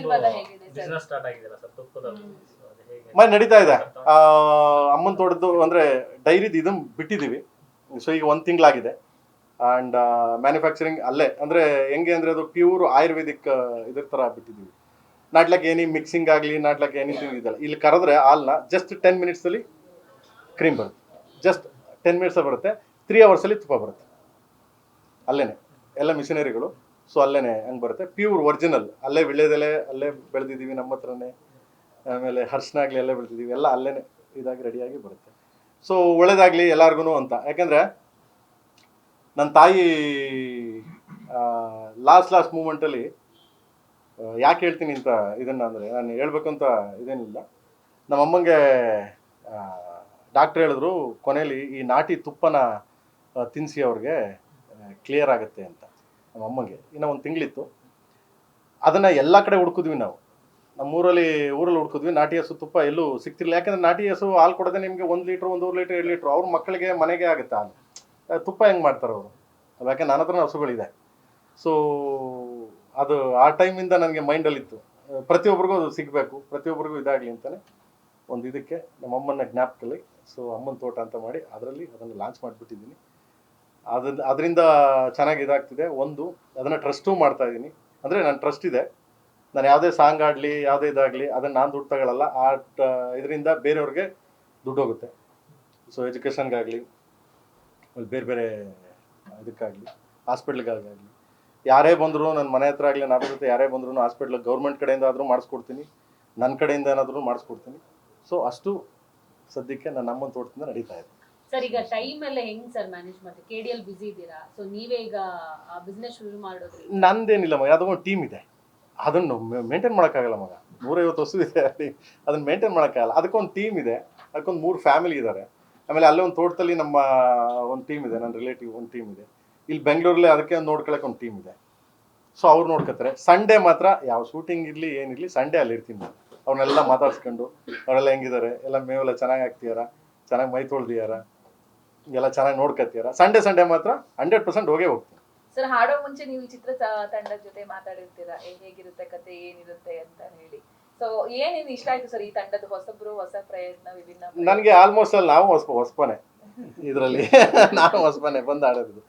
ಇವಾಗ ಹೇಗಿದೆ sir? Business start ಆಗಿದೆಯಲ್ಲ ಸರ್ ತುಪ್ಪದ ಅದು ಹೇಗೆ ಮನೆ ನಡೀತಾ ಇದೆ. ಅಮ್ಮನ ತೋಟದ್ದು ಅಂದರೆ ಡೈರಿದು ಇದನ್ನು ಬಿಟ್ಟಿದ್ದೀವಿ. ಸೊ ಈಗ 1 ತಿಂಗಳಾಗಿದೆ. ಆ್ಯಂಡ್ ಮ್ಯಾನುಫ್ಯಾಕ್ಚರಿಂಗ್ ಅಲ್ಲೇ ಅಂದರೆ ಹೆಂಗೆ ಅಂದರೆ ಅದು ಪ್ಯೂರ್ ಆಯುರ್ವೇದಿಕ್ ಇದ್ರ ಥರ ಬಿಟ್ಟಿದ್ದೀವಿ. ನಾಟ್ ಲೈಕ್ ಏನಿ ಮಿಕ್ಸಿಂಗ್ ಆಗಲಿ, ನಾಟ್ ಲೈಕ್ ಎನಿಥಿಂಗ್ ಇದಲ್ಲ. ಇಲ್ಲಿ ಕರೆದ್ರೆ ಹಾಲನ್ನ ಜಸ್ಟ್ 10 ಮಿನಿಟ್ಸಲ್ಲಿ ಕ್ರೀಮ್ ಬರುತ್ತೆ. ಜಸ್ಟ್ 10 ಮಿನಿಟ್ಸಲ್ಲಿ ಬರುತ್ತೆ. 3 ಅವರ್ಸಲ್ಲಿ ತುಪ್ಪ ಬರುತ್ತೆ. ಅಲ್ಲೇ ಎಲ್ಲ ಮಿಷನರಿಗಳು. ಸೊ ಅಲ್ಲೇ ಹಂಗೆ ಬರುತ್ತೆ. ಪ್ಯೂರ್ ಒರಿಜಿನಲ್ ಅಲ್ಲೇ ವಿಳ್ಯದೆಲೆ ಅಲ್ಲೇ ಬೆಳೆದಿದ್ದೀವಿ ನಮ್ಮ ಹತ್ರನೇ. ಆಮೇಲೆ ಅರ್ಶಿನ ಆಗಲಿ ಅಲ್ಲೇ ಬೆಳೆದಿದ್ದೀವಿ. ಎಲ್ಲ ಅಲ್ಲೇ ಇದಾಗಿ ರೆಡಿಯಾಗಿ ಬರುತ್ತೆ. ಸೊ ಒಳ್ಳೇದಾಗಲಿ ಎಲ್ಲರಿಗೂ ಅಂತ. ಯಾಕೆಂದರೆ ನನ್ನ ತಾಯಿ ಲಾಸ್ಟ್ ಮೂಮೆಂಟಲ್ಲಿ ಯಾಕೆ ಹೇಳ್ತೀನಿ ಅಂತ ಇದನ್ನು ಅಂದರೆ ನಾನು ಹೇಳ್ಬೇಕು ಅಂತ ಇದೇನಿಲ್ಲ. ನಮ್ಮಮ್ಮಂಗೆ ಡಾಕ್ಟ್ರ್ ಹೇಳಿದ್ರು ಕೊನೆಯಲ್ಲಿ ಈ ನಾಟಿ ತುಪ್ಪನ ತಿನ್ನಿಸಿ ಅವ್ರಿಗೆ ಕ್ಲಿಯರ್ ಆಗುತ್ತೆ ಅಂತ. ನಮ್ಮಮ್ಮಂಗೆ ಇನ್ನೂ 1 ತಿಂಗಳಿತ್ತು. ಅದನ್ನು ಎಲ್ಲ ಕಡೆ ಹುಡ್ಕಿದ್ವಿ ನಾವು. ಊರಲ್ಲಿ ಹುಡ್ಕಿದ್ವಿ. ನಾಟಿ ಹಸು ತುಪ್ಪ ಎಲ್ಲೂ ಸಿಗ್ತಿರ್ಲಿಲ್ಲ. ಯಾಕೆಂದರೆ ನಾಟಿ ಹಸು ಹಾಲು ಕೊಡೋದೇ ನಿಮಗೆ 1 ಲೀಟ್ರ್ 1.5 ಲೀಟ್ರ್ 2 ಲೀಟ್ರ್ ಅವ್ರ ಮಕ್ಕಳಿಗೆ ಮನೆಗೆ ಆಗುತ್ತೆ ಹಾಲು. ತುಪ್ಪ ಹೆಂಗೆ ಮಾಡ್ತಾರೆ ಅವರು? ಯಾಕೆ ನನ್ನ ಹತ್ರ ಹಸುಗಳಿದೆ. ಸೊ ಅದು ಆ ಟೈಮಿಂದ ನನಗೆ ಮೈಂಡಲ್ಲಿತ್ತು ಪ್ರತಿಯೊಬ್ಬರಿಗೂ ಅದು ಸಿಗಬೇಕು, ಪ್ರತಿಯೊಬ್ಬರಿಗೂ ಇದಾಗಲಿ ಅಂತಲೇ ಒಂದು ಇದಕ್ಕೆ ನಮ್ಮಮ್ಮನ ಜ್ಞಾಪಕದಲ್ಲಿ ಸೊ ಅಮ್ಮನ ತೋಟ ಅಂತ ಮಾಡಿ ಅದನ್ನು ಲಾಂಚ್ ಮಾಡಿಬಿಟ್ಟಿದ್ದೀನಿ. ಅದರಿಂದ ಚೆನ್ನಾಗಿ ಇದಾಗ್ತಿದೆ. ಅದನ್ನು ಟ್ರಸ್ಟೂ ಮಾಡ್ತಾಯಿದ್ದೀನಿ. ಅಂದರೆ ನನ್ನ ಟ್ರಸ್ಟ್ ಇದೆ. ನಾನು ಯಾವುದೇ ಸಾಂಗ್ ಆಡಲಿ ಯಾವುದೇ ಇದಾಗಲಿ ಅದನ್ನು ನಾನು ದುಡ್ಡು ತಗೊಳ್ಳಲ್ಲ. ಇದರಿಂದ ಬೇರೆಯವ್ರಿಗೆ ದುಡ್ಡು ಹೋಗುತ್ತೆ. ಸೊ ಎಜುಕೇಷನ್ಗಾಗಲಿ ಬೇರೆ ಇದಕ್ಕಾಗಲಿ ಹಾಸ್ಪಿಟ್ಲಿಗಾಗಲಿ ಯಾರೇ ಬಂದರೂ ನನ್ನ ಮನೆ ಹತ್ರ ಆಗಲಿ ನನ್ನ ಜೊತೆ ಯಾರೇ ಬಂದರೂ ಹಾಸ್ಪಿಟ್ಲಿಗೆ ಗೌರ್ಮೆಂಟ್ ಕಡೆಯಿಂದ ಆದರೂ ಮಾಡಿಸ್ಕೊಡ್ತೀನಿ, ನನ್ನ ಕಡೆಯಿಂದ ಏನಾದರೂ ಮಾಡಿಸ್ಕೊಡ್ತೀನಿ. ಸೊ ಅಷ್ಟು ಸದ್ಯಕ್ಕೆ ನನ್ನ ಅಮ್ಮನ ತೋಟದಿಂದ ನಡೀತಾ ಇದೆ. ಸರ್ ಈಗ ಟೈಮ್ ಎಲ್ಲ ಹೆಂಗ್ ಸರ್ ಮ್ಯಾನೇಜ್ ಮಾಡ್ತೀವಿ? KDL ಬಿಸಿ ಇದ್ದೀರಾ, ಸೊ ನೀವೇ ಈಗ ಬಿಸ್ನೆಸ್ ಶುರು ಮಾಡೋದ್ರಿ? ನಂದೇನಿಲ್ಲ ಮಗ, ಯಾವುದೋ ಒಂದು ಟೀಮ್ ಇದೆ. ಅದನ್ನು ಮೇಂಟೈನ್ ಮಾಡೋಕ್ಕಾಗಲ್ಲ ಮಗ. 150 ಹಸು ಇದೆ ಅಲ್ಲಿ, ಅದನ್ನು ಮೇಂಟೈನ್ ಮಾಡೋಕ್ಕಾಗಲ್ಲ. ಅದಕ್ಕೊಂದು ಟೀಮ್ ಇದೆ. ಅದಕ್ಕೊಂದು 3 ಫ್ಯಾಮಿಲಿ ಇದ್ದಾರೆ. ಆಮೇಲೆ ಅಲ್ಲೇ ಒಂದು ತೋಟದಲ್ಲಿ ನಮ್ಮ ಒಂದು ಟೀಮ್ ಇದೆ, ನನ್ನ ರಿಲೇಟಿವ್ ಒಂದು ಟೀಮ್ ಇದೆ. ಇಲ್ಲಿ ಬೆಂಗಳೂರಲ್ಲಿ ಅದಕ್ಕೆ ಒಂದು ನೋಡ್ಕೊಳ್ಳೋಕೆ ಒಂದು ಟೀಮ್ ಇದೆ. ಸೊ ಅವ್ರು ನೋಡ್ಕೊತಾರೆ. ಸಂಡೇ ಮಾತ್ರ ಯಾವ ಶೂಟಿಂಗ್ ಇರಲಿ ಏನಿರಲಿ ಸಂಡೇ ಅಲ್ಲಿ ಇರ್ತೀನಿ ನಾನು. ಅವ್ರನ್ನೆಲ್ಲ ಮಾತಾಡ್ಸ್ಕೊಂಡು ಅವರೆಲ್ಲ ಹೆಂಗಿದ್ದಾರೆ, ಎಲ್ಲ ಮೇವೆಲ್ಲ ಚೆನ್ನಾಗಿ ಹಾಕ್ತಿದಾರ, ಚೆನ್ನಾಗಿ ಮೈ ತೊಳ್ದಿದಾರ, ಎಲ್ಲ ಚೆನ್ನಾಗಿ ನೋಡ್ಕೊತೀರ. ಸಂಡೇ ಮಾತ್ರ 100% ಹೋಗೇ ಹೋಗ್ತೀನಿ. ಸರ್ ಹಾಡೋ ಮುಂಚೆ ನೀವು ಈ ಚಿತ್ರ ತಂಡದ ಜೊತೆ ಮಾತಾಡಿರ್ತೀರಾ, ಹೇಗಿರುತ್ತೆ ಕತೆ ಏನಿರುತ್ತೆ ಅಂತ ಹೇಳಿ. ಸೊ ಏನೇನು ಇಷ್ಟ ಆಯ್ತು ಸರ್ ಈ ತಂಡದ? ಹೊಸಬ್ರು, ಹೊಸ ಪ್ರಯತ್ನ, ವಿಭಿನ್ನ? ನನಗೆ ಆಲ್ಮೋಸ್ಟ್ ಅಲ್ಲಿ ನಾವು ಹೊಸಪನೆ ಇದರಲ್ಲಿ ನಾನು ಹೊಸಪನೆ ಬಂದು ಆಡೋದು.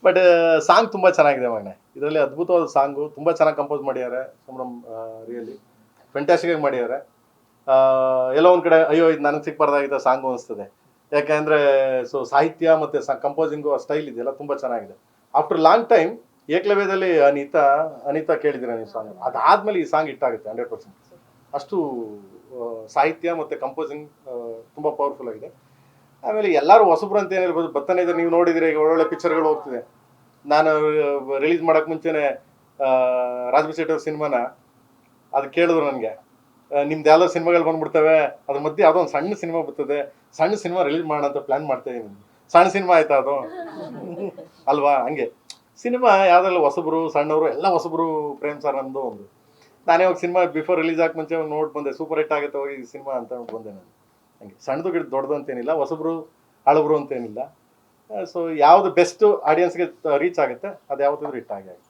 ಬಟ್ ಸಾಂಗ್ ತುಂಬ ಚೆನ್ನಾಗಿದೆ ಮಗನೆ. ಇದರಲ್ಲಿ ಅದ್ಭುತವಾದ ಸಾಂಗು, ತುಂಬ ಚೆನ್ನಾಗಿ ಕಂಪೋಸ್ ಮಾಡಿದ್ದಾರೆ ಸಂಭ್ರಮ್. ರಿಯಲಿ ಫ್ಯಾಂಟಾಸ್ಟಿಕ್ ಮಾಡಿದ್ದಾರೆ. ಎಲ್ಲೋ ಒಂದು ಕಡೆ ಅಯ್ಯೋ ಇದು ನನಗೆ ಸಿಕ್ಬಾರ್ದಾಗಿದ್ದ ಸಾಂಗು ಅನಿಸ್ತದೆ. ಯಾಕೆಂದರೆ ಸೊ ಸಾಹಿತ್ಯ ಮತ್ತು ಕಂಪೋಸಿಂಗು ಆ ಸ್ಟೈಲ್ ಇದೆಯಲ್ಲ ತುಂಬ ಚೆನ್ನಾಗಿದೆ. ಆಫ್ಟರ್ ಲಾಂಗ್ ಟೈಮ್ ಏಕಲವ್ಯದಲ್ಲಿ ಅನಿತಾ ಕೇಳಿದ್ದೀರ ನೀವು ಸಾಂಗ್. ಅದಾದಮೇಲೆ ಈ ಸಾಂಗ್ ಹಿಟ್ಟಾಗುತ್ತೆ 100%. ಅಷ್ಟು ಸಾಹಿತ್ಯ ಮತ್ತು ಕಂಪೋಸಿಂಗ್ ತುಂಬ ಪವರ್ಫುಲ್ ಆಗಿದೆ. ಆಮೇಲೆ ಎಲ್ಲರೂ ಹೊಸಬ್ರು ಅಂತ ಏನಿರ್ಬೋದು, ಬರ್ತಾನೆ ಇದ್ದಾರೆ. ನೀವು ನೋಡಿದರೆ ಈಗ ಒಳ್ಳೊಳ್ಳೆ ಪಿಕ್ಚರ್ಗಳು ಹೋಗ್ತಿದೆ. ನಾನು ರಿಲೀಸ್ ಮಾಡೋಕ್ಕೆ ಮುಂಚೆನೇ ರಾಜ್ಬಿ ಶೆಟ್ಟಿ ಅವ್ರ ಸಿನಿಮಾನ ಅದು ಕೇಳಿದ್ರು ನನಗೆ, ನಿಮ್ದು ಯಾವುದೋ ಸಿನಿಮಾಗಳು ಬಂದ್ಬಿಡ್ತವೆ, ಅದ್ರ ಮಧ್ಯೆ ಯಾವುದೋ ಒಂದು ಸಣ್ಣ ಸಿನಿಮಾ ಬರ್ತದೆ, ಸಣ್ಣ ಸಿನಿಮಾ ರಿಲೀಸ್ ಮಾಡೋಣ ಅಂತ ಪ್ಲ್ಯಾನ್ ಮಾಡ್ತಾ ಇದ್ದೀನಿ. ಸಣ್ಣ ಸಿನಿಮಾ ಆಯ್ತಾ ಅದು ಅಲ್ವಾ? ಹಂಗೆ ಸಿನಿಮಾ ಯಾವುದೆಲ್ಲ ಹೊಸಬ್ರು ಸಣ್ಣವರು ಎಲ್ಲ ಹೊಸಬ್ರು. ಪ್ರೇಮ್ ಸರ್ ನಮ್ಮದು ಒಂದು. ನಾನೇ ಹೋಗಿ ಸಿನಿಮಾ ಬಿಫೋರ್ ರಿಲೀಸ್ ಆಗಿ ಮುಂಚೆ ನೋಡಿ ಬಂದೆ, ಸೂಪರ್ ಹಿಟ್ ಆಗುತ್ತೆ ಹೋಗಿ ಸಿನಿಮಾ ಅಂತ ಬಂದೆ ನಾನು. ಹಂಗೆ ಸಣ್ಣದು ಗಿಡ ದೊಡ್ಡದು ಅಂತೇನಿಲ್ಲ, ಹೊಸಬ್ರು ಹಳಬ್ರು ಅಂತೇನಿಲ್ಲ. ಸೊ ಯಾವುದು ಬೆಸ್ಟ್ ಆಡಿಯನ್ಸ್ಗೆ ರೀಚ್ ಆಗುತ್ತೆ ಅದು ಯಾವತ್ತಿದ್ರು ಹಿಟ್ ಆಗಿ ಆಗುತ್ತೆ.